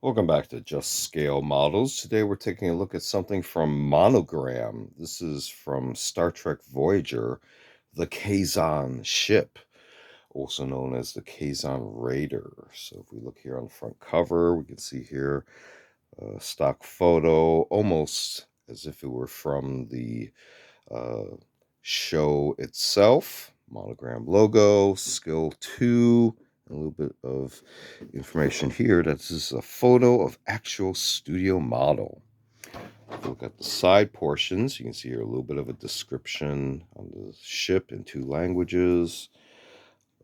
Welcome back to Just Scale Models. Today we're taking a look at something from Monogram. This is from Star Trek Voyager, the Kazon ship, also known as the Kazon Raider. So if we look here on the front cover, we can see here a stock photo, almost as if it were from the show itself. Monogram logo, skill 2, a little bit of information here. This is a photo of actual studio model. If you look at the side portions, you can see here a little bit of a description on the ship in 2 languages,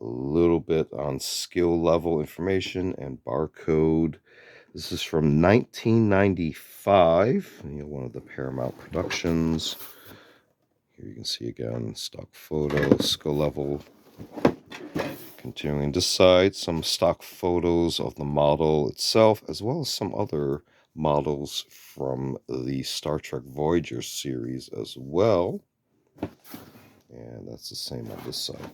a little bit on skill level information and barcode. This is from 1995, one of the Paramount productions. Here you can see again, stock photo, skill level. Continuing this side, some stock photos of the model itself, as well as some other models from the Star Trek Voyager series as well. And that's the same on this side.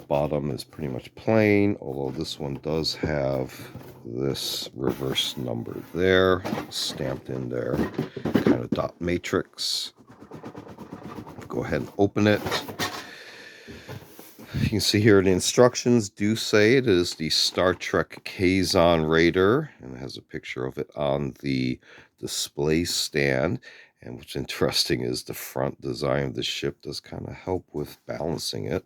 Bottom is pretty much plain, although this one does have this reverse number there, stamped in there, kind of dot matrix. Go ahead and open it. You can see here the instructions do say it is the Star Trek Kazon Raider, and it has a picture of it on the display stand. And what's interesting is the front design of the ship does kind of help with balancing it.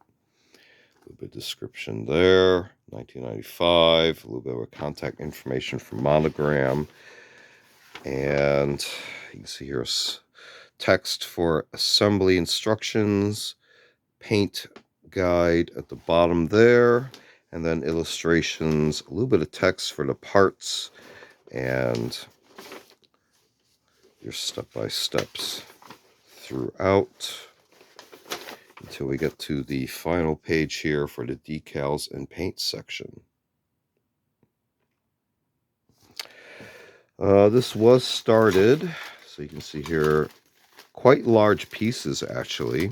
A little bit of description there, 1995, a little bit of contact information from Monogram. And you can see here text for assembly instructions, paint guide at the bottom there, and then illustrations, a little bit of text for the parts, and your step-by-steps throughout until we get to the final page here for the decals and paint section. This was started, so you can see here quite large pieces actually.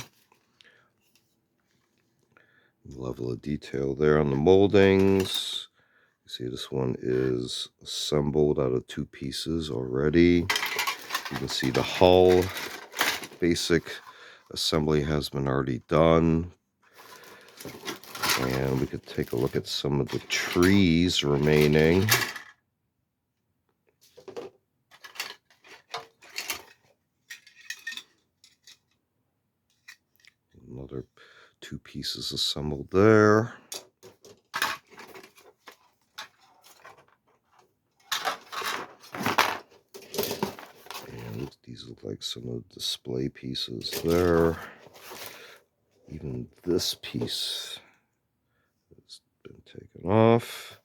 Level of detail there on the moldings. You see this one is assembled out of 2 pieces already. You can see the hull basic assembly has been already done. And we could take a look at some of the trees remaining. Another 2 pieces assembled there. And these look like some of the display pieces there. Even this piece has been taken off.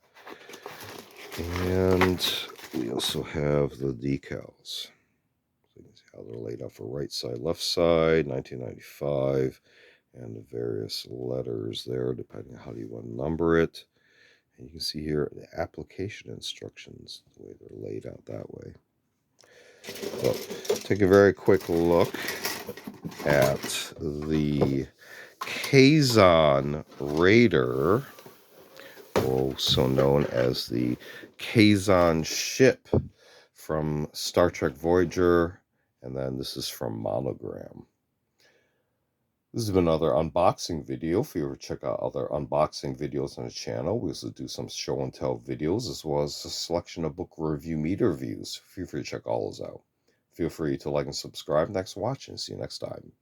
And we also have the decals. So you can see how they're laid out for right side, left side, 1995. And the various letters there, depending on how you want to number it. And you can see here the application instructions, the way they're laid out that way. So, take a very quick look at the Kazon Raider, also known as the Kazon ship from Star Trek Voyager, and then this is from Monogram. This has been another unboxing video. If you ever check out other unboxing videos on the channel, we also do some show and tell videos as well as a selection of book review meter reviews. Feel free to check all those out. Feel free to like and subscribe. Thanks for watching. See you next time.